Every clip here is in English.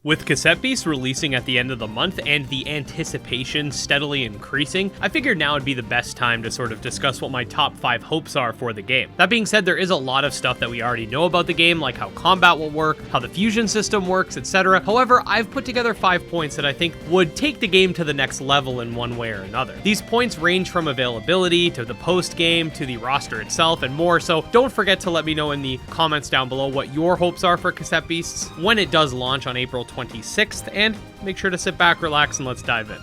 With Cassette Beasts releasing at the end of the month and the anticipation steadily increasing, I figured now would be the best time to sort of discuss what my top 5 hopes are for the game. That being said, there is a lot of stuff that we already know about the game, like how combat will work, how the fusion system works, etc. However, I've put together 5 points that I think would take the game to the next level in one way or another. These points range from availability to the post-game to the roster itself and more, so don't forget to let me know in the comments down below what your hopes are for Cassette Beasts when it does launch on April 26th, and make sure to sit back, relax, and let's dive in.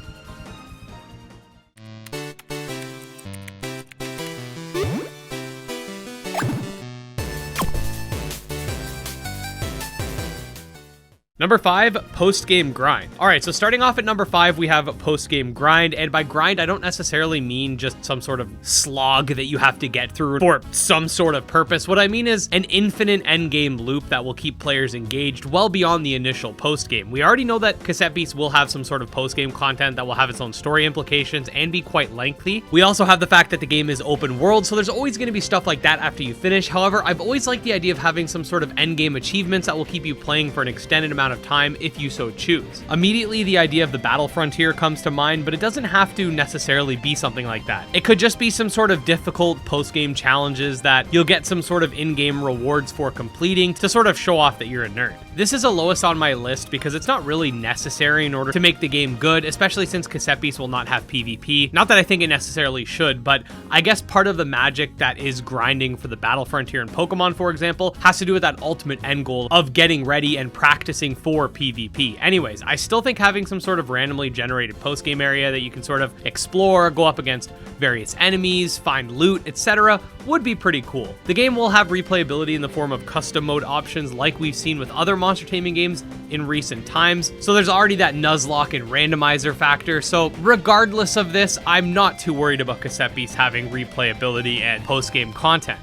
Number 5, post-game grind. Alright, so starting off at number 5, we have post-game grind, and by grind, I don't necessarily mean just some sort of slog that you have to get through for some sort of purpose. What I mean is an infinite endgame loop that will keep players engaged well beyond the initial post-game. We already know that Cassette Beasts will have some sort of post-game content that will have its own story implications and be quite lengthy. We also have the fact that the game is open world, so there's always going to be stuff like that after you finish. However, I've always liked the idea of having some sort of endgame achievements that will keep you playing for an extended amount of time if you so choose. Immediately, the idea of the battle frontier comes to mind, but it doesn't have to necessarily be something like that. It could just be some sort of difficult post-game challenges that you'll get some sort of in-game rewards for completing to sort of show off that you're a nerd. This is the lowest on my list because it's not really necessary in order to make the game good, especially since Cassette Beasts will not have PvP. Not that I think it necessarily should, but I guess part of the magic that is grinding for the battle frontier in Pokemon, for example, has to do with that ultimate end goal of getting ready and practicing for PvP. Anyways, I still think having some sort of randomly generated post-game area that you can sort of explore, go up against various enemies, find loot, etc. would be pretty cool. The game will have replayability in the form of custom mode options like we've seen with other monster taming games in recent times, so there's already that Nuzlocke and randomizer factor, so regardless of this, I'm not too worried about Cassette Beasts having replayability and post-game content.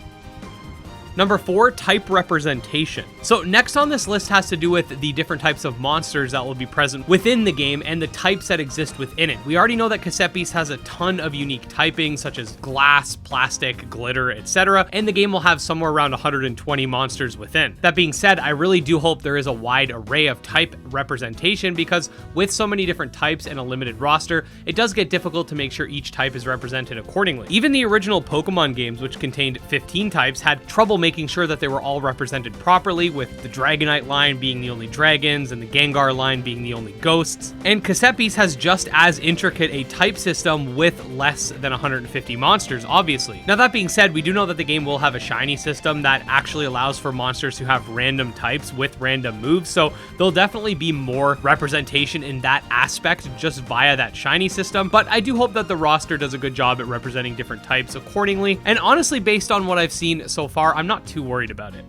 Number 4, type representation. So next on this list has to do with the different types of monsters that will be present within the game and the types that exist within it. We already know that Cassette Beasts has a ton of unique typing such as glass, plastic, glitter, etc. and the game will have somewhere around 120 monsters within. That being said, I really do hope there is a wide array of type representation because with so many different types and a limited roster, it does get difficult to make sure each type is represented accordingly. Even the original Pokemon games, which contained 15 types, had trouble making sure that they were all represented properly, with the Dragonite line being the only dragons and the Gengar line being the only ghosts. And Cassette Beasts has just as intricate a type system with less than 150 monsters, obviously. Now that being said, we do know that the game will have a shiny system that actually allows for monsters to have random types with random moves, so there'll definitely be more representation in that aspect just via that shiny system, but I do hope that the roster does a good job at representing different types accordingly, and honestly, based on what I've seen so far, I'm not too worried about it.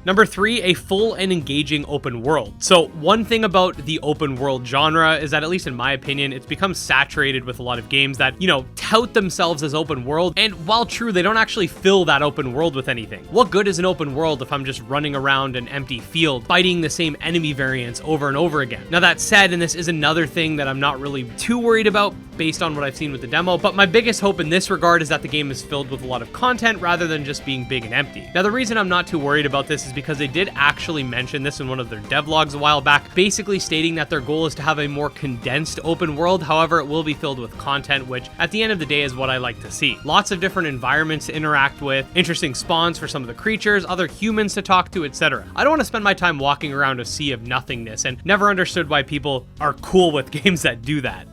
Number 3, a full and engaging open world. So one thing about the open world genre is that, at least in my opinion, it's become saturated with a lot of games that, tout themselves as open world, and while true, they don't actually fill that open world with anything. What good is an open world if I'm just running around an empty field, fighting the same enemy variants over and over again? Now that said, and this is another thing that I'm not really too worried about based on what I've seen with the demo, but my biggest hope in this regard is that the game is filled with a lot of content rather than just being big and empty. Now the reason I'm not too worried about this is because they did actually mention this in one of their devlogs a while back, basically stating that their goal is to have a more condensed open world. However, it will be filled with content, which at the end of the day is what I like to see. Lots of different environments to interact with, interesting spawns for some of the creatures, other humans to talk to, etc. I don't want to spend my time walking around a sea of nothingness, and never understood why people are cool with games that do that.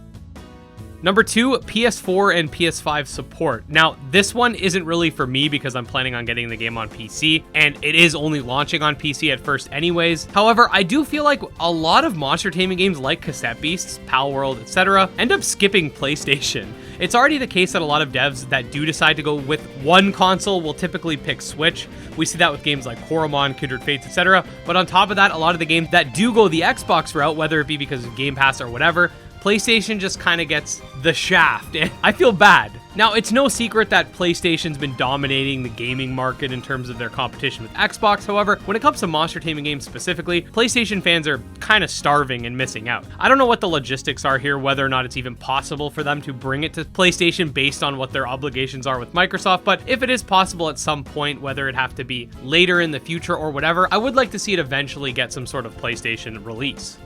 Number 2, PS4 and PS5 support. Now, this one isn't really for me because I'm planning on getting the game on PC, and it is only launching on PC at first anyways. However, I do feel like a lot of monster taming games like Cassette Beasts, Pal World, etc. end up skipping PlayStation. It's already the case that a lot of devs that do decide to go with one console will typically pick Switch. We see that with games like Coromon, Kindred Fates, etc. But on top of that, a lot of the games that do go the Xbox route, whether it be because of Game Pass or whatever, PlayStation just kind of gets the shaft, and I feel bad. Now, it's no secret that PlayStation's been dominating the gaming market in terms of their competition with Xbox. However, when it comes to monster taming games specifically, PlayStation fans are kind of starving and missing out. I don't know what the logistics are here, whether or not it's even possible for them to bring it to PlayStation based on what their obligations are with Microsoft, but if it is possible at some point, whether it have to be later in the future or whatever, I would like to see it eventually get some sort of PlayStation release.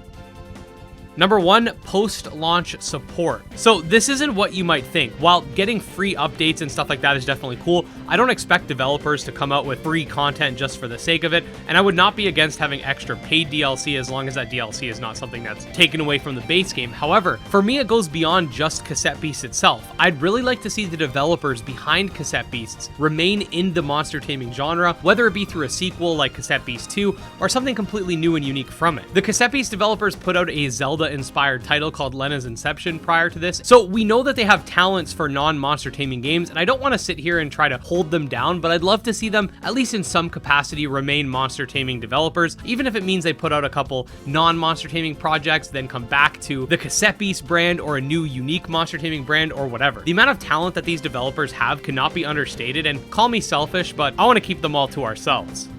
Number 1, post-launch support. So this isn't what you might think. While getting free updates and stuff like that is definitely cool, I don't expect developers to come out with free content just for the sake of it, and I would not be against having extra paid DLC as long as that DLC is not something that's taken away from the base game. However, for me it goes beyond just Cassette Beasts itself. I'd really like to see the developers behind Cassette Beasts remain in the monster taming genre, whether it be through a sequel like Cassette Beasts 2 or something completely new and unique from it. The Cassette Beasts developers put out a Zelda-inspired title called Lena's Inception prior to this, so we know that they have talents for non-monster taming games, and I don't want to sit here and try to hold them down, but I'd love to see them, at least in some capacity, remain monster taming developers, even if it means they put out a couple non-monster taming projects, then come back to the Cassette Beast brand or a new unique monster taming brand or whatever. The amount of talent that these developers have cannot be understated, and call me selfish, but I want to keep them all to ourselves.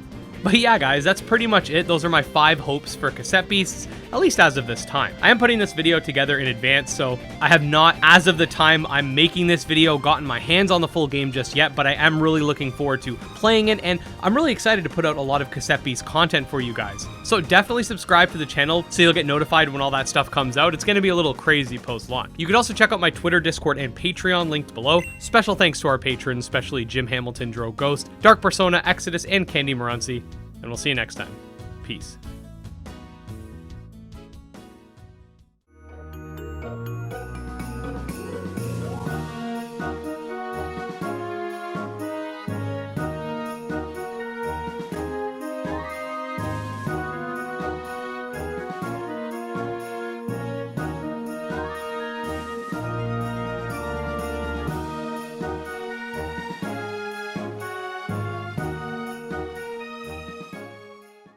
But yeah, guys, that's pretty much it. Those are my 5 hopes for Cassette Beasts, at least as of this time. I am putting this video together in advance, so I have not, as of the time I'm making this video, gotten my hands on the full game just yet, but I am really looking forward to playing it, and I'm really excited to put out a lot of Cassette Beasts content for you guys. So definitely subscribe to the channel so you'll get notified when all that stuff comes out. It's going to be a little crazy post-launch. You could also check out my Twitter, Discord, and Patreon linked below. Special thanks to our patrons, especially Jim Hamilton, Dro Ghost, Dark Persona, Exodus, and Candy Morency. And we'll see you next time. Peace.